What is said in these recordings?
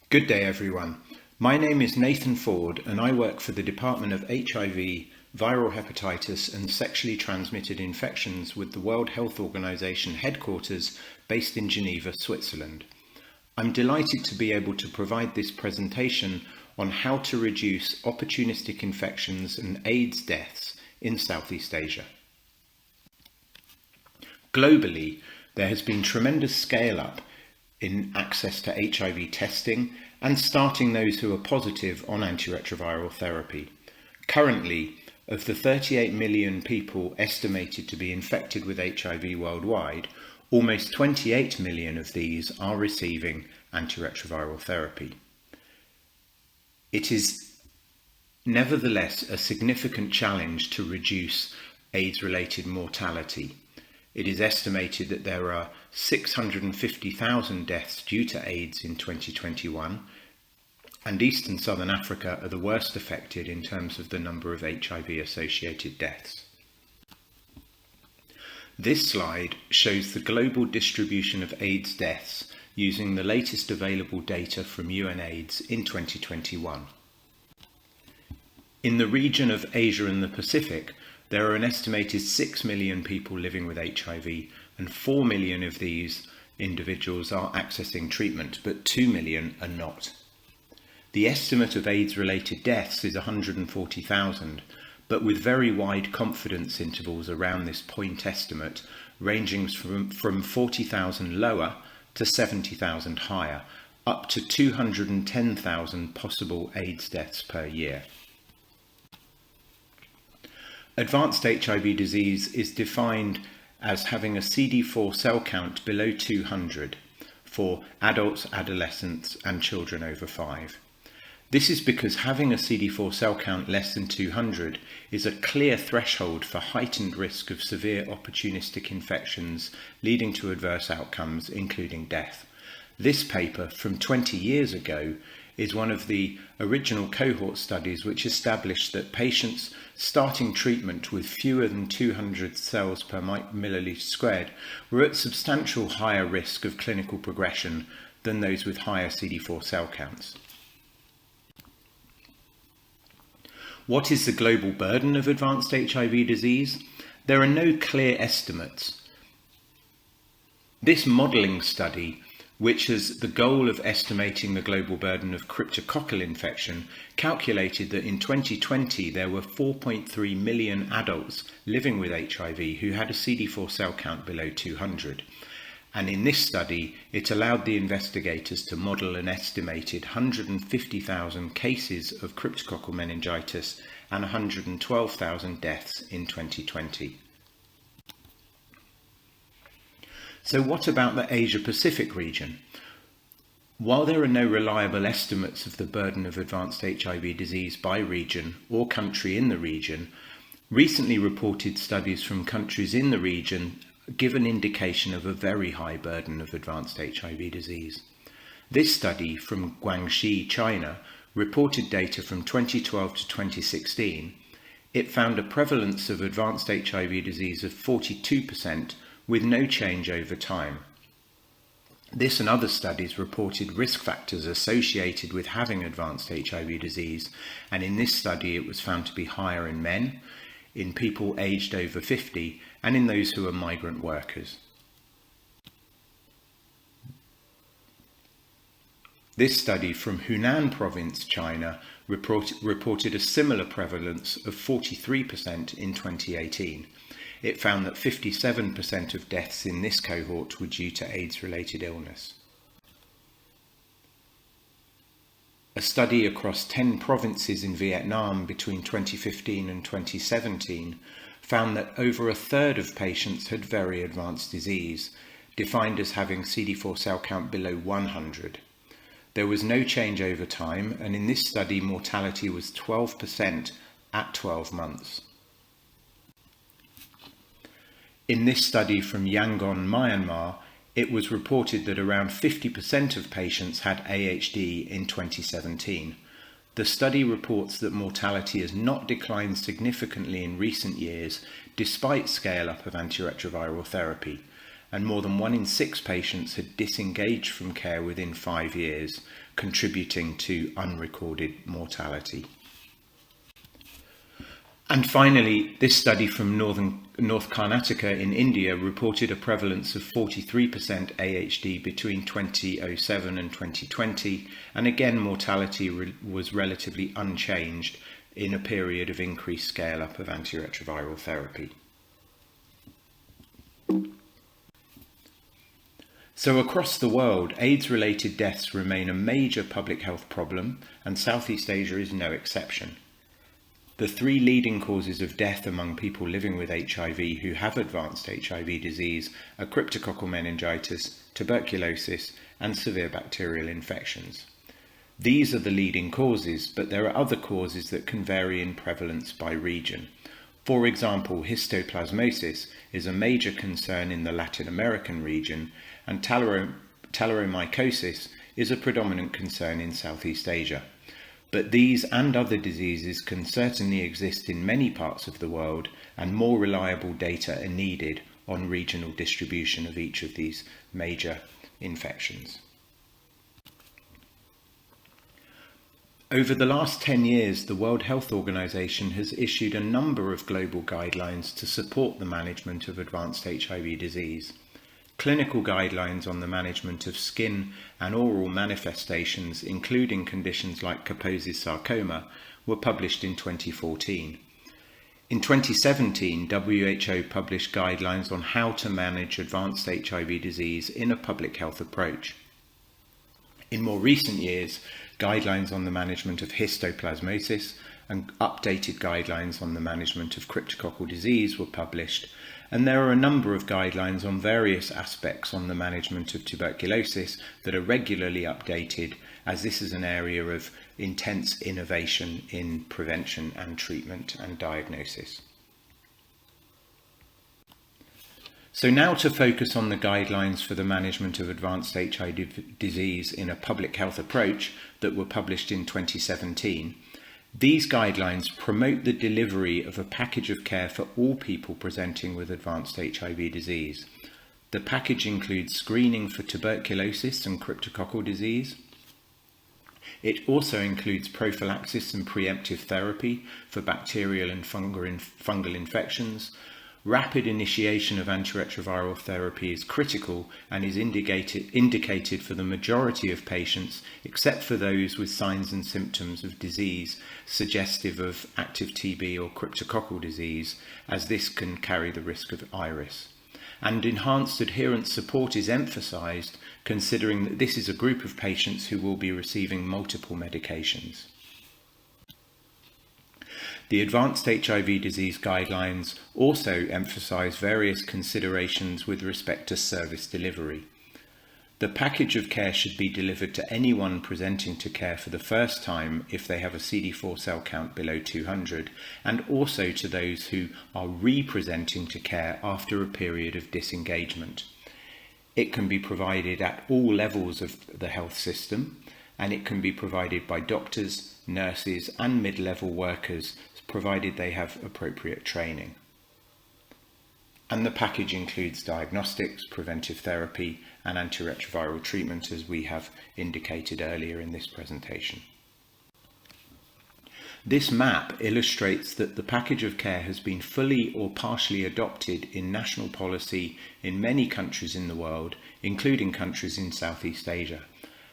Good day, everyone. My name is Nathan Ford, and I work for the Department of HIV, Viral Hepatitis and Sexually Transmitted Infections with the World Health Organization headquarters based in Geneva, Switzerland. I'm delighted to be able to provide this presentation on how to reduce opportunistic infections and AIDS deaths in Southeast Asia. Globally, there has been tremendous scale-up in access to HIV testing and starting those who are positive on antiretroviral therapy. Currently, of the 38 million people estimated to be infected with HIV worldwide, almost 28 million of these are receiving antiretroviral therapy. It is nevertheless a significant challenge to reduce AIDS-related mortality. It is estimated that there are 650,000 deaths due to AIDS in 2021, and East and Southern Africa are the worst affected in terms of the number of HIV-associated deaths. This slide shows the global distribution of AIDS deaths using the latest available data from UNAIDS in 2021. In the region of Asia and the Pacific, there are an estimated 6 million people living with HIV, and 4 million of these individuals are accessing treatment, but 2 million are not. The estimate of AIDS-related deaths is 140,000, but with very wide confidence intervals around this point estimate, ranging from 40,000 lower to 70,000 higher, up to 210,000 possible AIDS deaths per year. Advanced HIV disease is defined as having a CD4 cell count below 200 for adults, adolescents, and children over 5. This is because having a CD4 cell count less than 200 is a clear threshold for heightened risk of severe opportunistic infections leading to adverse outcomes, including death. This paper from 20 years ago is one of the original cohort studies which established that patients starting treatment with fewer than 200 cells per milliliter squared were at substantial higher risk of clinical progression than those with higher CD4 cell counts. What is the global burden of advanced HIV disease? There are no clear estimates. This modelling study, which has the goal of estimating the global burden of cryptococcal infection, calculated that in 2020 there were 4.3 million adults living with HIV who had a CD4 cell count below 200. And in this study, it allowed the investigators to model an estimated 150,000 cases of cryptococcal meningitis and 112,000 deaths in 2020. So what about the Asia-Pacific region? While there are no reliable estimates of the burden of advanced HIV disease by region or country in the region, recently reported studies from countries in the region give an indication of a very high burden of advanced HIV disease. This study from Guangxi, China, reported data from 2012 to 2016. It found a prevalence of advanced HIV disease of 42%, with no change over time. This and other studies reported risk factors associated with having advanced HIV disease, and in this study it was found to be higher in men, in people aged over 50, and in those who are migrant workers. This study from Hunan province, China, reported a similar prevalence of 43% in 2018. It found that 57% of deaths in this cohort were due to AIDS-related illness. A study across 10 provinces in Vietnam between 2015 and 2017 found that over a third of patients had very advanced disease, defined as having CD4 cell count below 100. There was no change over time, and in this study mortality was 12% at 12 months. In this study from Yangon, Myanmar, it was reported that around 50% of patients had AHD in 2017. The study reports that mortality has not declined significantly in recent years, despite scale-up of antiretroviral therapy. and more than 1 in 6 patients had disengaged from care within 5 years, contributing to unrecorded mortality. And finally, this study from North Karnataka in India reported a prevalence of 43% AHD between 2007 and 2020, and again mortality was relatively unchanged in a period of increased scale-up of antiretroviral therapy. So across the world, AIDS-related deaths remain a major public health problem, and Southeast Asia is no exception. The 3 leading causes of death among people living with HIV who have advanced HIV disease are cryptococcal meningitis, tuberculosis, and severe bacterial infections. These are the leading causes, but there are other causes that can vary in prevalence by region. For example, histoplasmosis is a major concern in the Latin American region, and talaromycosis is a predominant concern in Southeast Asia. But these and other diseases can certainly exist in many parts of the world, and more reliable data are needed on regional distribution of each of these major infections. Over the last 10 years, the World Health Organization has issued a number of global guidelines to support the management of advanced HIV disease. Clinical guidelines on the management of skin and oral manifestations, including conditions like Kaposi's sarcoma, were published in 2014. In 2017, WHO published guidelines on how to manage advanced HIV disease in a public health approach. In more recent years, guidelines on the management of histoplasmosis and updated guidelines on the management of cryptococcal disease were published, and there are a number of guidelines on various aspects on the management of tuberculosis that are regularly updated, as this is an area of intense innovation in prevention and treatment and diagnosis. So now to focus on the guidelines for the management of advanced HIV disease in a public health approach that were published in 2017. These guidelines promote the delivery of a package of care for all people presenting with advanced HIV disease. The package includes screening for tuberculosis and cryptococcal disease. It also includes prophylaxis and preemptive therapy for bacterial and fungal infections. Rapid initiation of antiretroviral therapy is critical and is indicated for the majority of patients, except for those with signs and symptoms of disease suggestive of active TB or cryptococcal disease, as this can carry the risk of IRIS. And enhanced adherence support is emphasised, considering that this is a group of patients who will be receiving multiple medications. The Advanced HIV Disease Guidelines also emphasise various considerations with respect to service delivery. The package of care should be delivered to anyone presenting to care for the first time if they have a CD4 cell count below 200, and also to those who are re-presenting to care after a period of disengagement. It can be provided at all levels of the health system, and it can be provided by doctors, nurses, and mid-level workers, provided they have appropriate training. And the package includes diagnostics, preventive therapy, and antiretroviral treatment, as we have indicated earlier in this presentation. This map illustrates that the package of care has been fully or partially adopted in national policy in many countries in the world, including countries in Southeast Asia.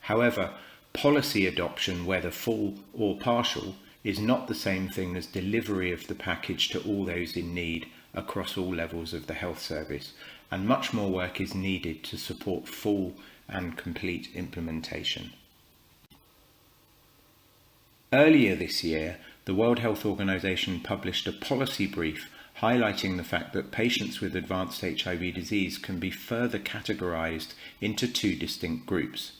However, policy adoption, whether full or partial, is not the same thing as delivery of the package to all those in need across all levels of the health service, and much more work is needed to support full and complete implementation. Earlier this year, the World Health Organization published a policy brief highlighting the fact that patients with advanced HIV disease can be further categorized into 2 distinct groups.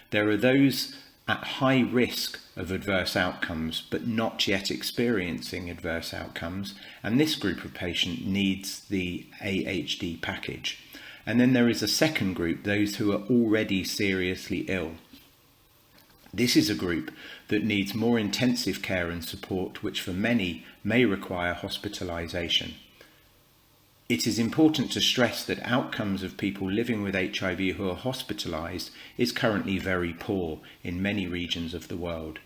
There are those at high risk of adverse outcomes but not yet experiencing adverse outcomes, and this group of patient needs the AHD package. And then there is a second group, those who are already seriously ill. This is a group that needs more intensive care and support, which for many may require hospitalization. It is important to stress that outcomes of people living with HIV who are hospitalised is currently very poor in many regions of the world.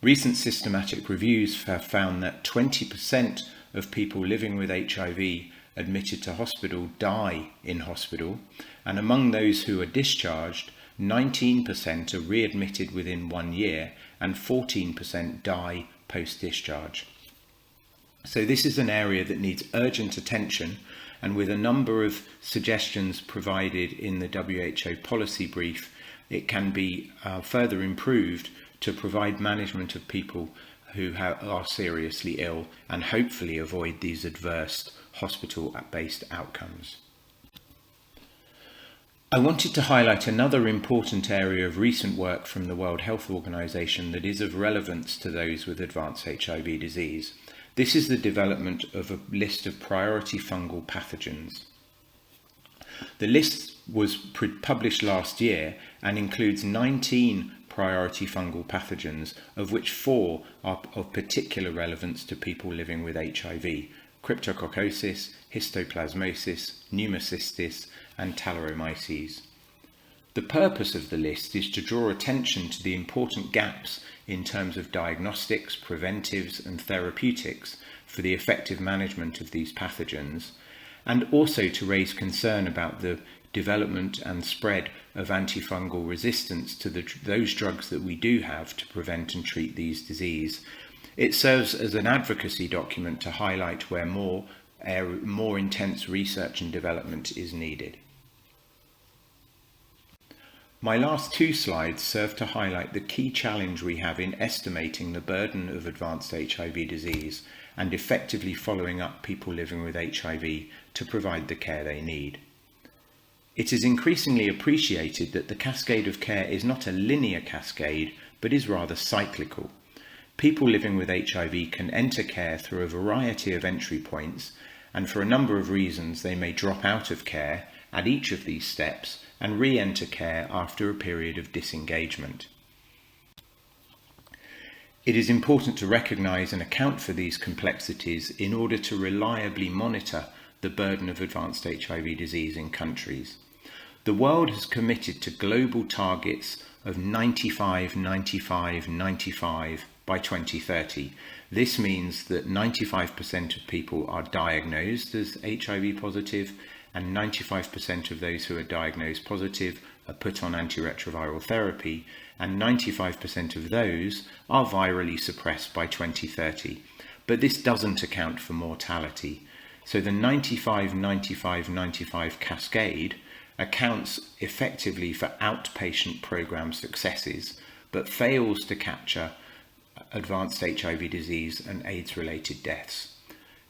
Recent systematic reviews have found that 20% of people living with HIV admitted to hospital die in hospital, and among those who are discharged, 19% are readmitted within 1 year and 14% die post-discharge. So this is an area that needs urgent attention, and with a number of suggestions provided in the WHO policy brief, it can be further improved to provide management of people who are seriously ill and hopefully avoid these adverse hospital-based outcomes. I wanted to highlight another important area of recent work from the World Health Organization that is of relevance to those with advanced HIV disease. This is the development of a list of priority fungal pathogens. The list was published last year and includes 19 priority fungal pathogens, of which 4 are of particular relevance to people living with HIV: cryptococcosis, histoplasmosis, pneumocystis, and Talaromyces. The purpose of the list is to draw attention to the important gaps in terms of diagnostics, preventives, and therapeutics for the effective management of these pathogens, and also to raise concern about the development and spread of antifungal resistance to those drugs that we do have to prevent and treat these diseases. It serves as an advocacy document to highlight where more intense research and development is needed. My last 2 slides serve to highlight the key challenge we have in estimating the burden of advanced HIV disease and effectively following up people living with HIV to provide the care they need. It is increasingly appreciated that the cascade of care is not a linear cascade, but is rather cyclical. People living with HIV can enter care through a variety of entry points, and for a number of reasons they may drop out of care at each of these steps and re-enter care after a period of disengagement. It is important to recognise and account for these complexities in order to reliably monitor the burden of advanced HIV disease in countries. The world has committed to global targets of 95, 95, 95 by 2030. This means that 95% of people are diagnosed as HIV positive, and 95% of those who are diagnosed positive are put on antiretroviral therapy, and 95% of those are virally suppressed by 2030. But this doesn't account for mortality. So the 95, 95, 95 cascade accounts effectively for outpatient program successes, but fails to capture advanced HIV disease and AIDS-related deaths.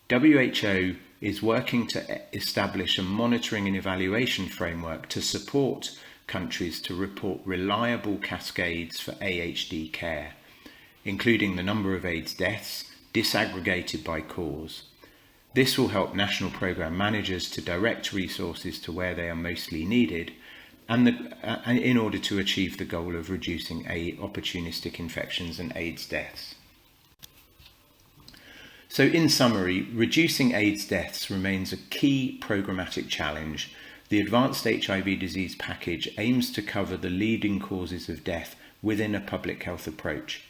WHO is working to establish a monitoring and evaluation framework to support countries to report reliable cascades for AHD care, including the number of AIDS deaths disaggregated by cause. This will help national programme managers to direct resources to where they are mostly needed, and in order to achieve the goal of reducing opportunistic infections and AIDS deaths. So in summary, reducing AIDS deaths remains a key programmatic challenge. The Advanced HIV Disease Package aims to cover the leading causes of death within a public health approach.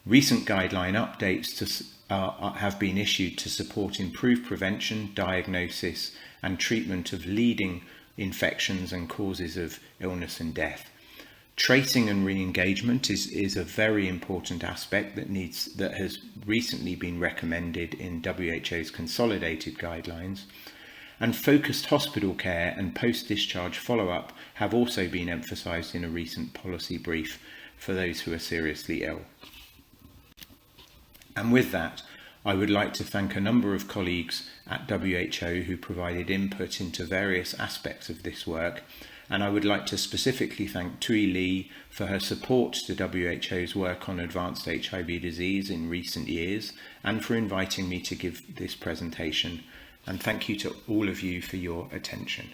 Recent guideline updates have been issued to support improved prevention, diagnosis, and treatment of leading infections and causes of illness and death. Tracing and re-engagement is a very important aspect that has recently been recommended in WHO's consolidated guidelines, and focused hospital care and post-discharge follow-up have also been emphasised in a recent policy brief for those who are seriously ill. And with that, I would like to thank a number of colleagues at WHO who provided input into various aspects of this work, and I would like to specifically thank Tui Lee for her support to WHO's work on advanced HIV disease in recent years, and for inviting me to give this presentation. And thank you to all of you for your attention.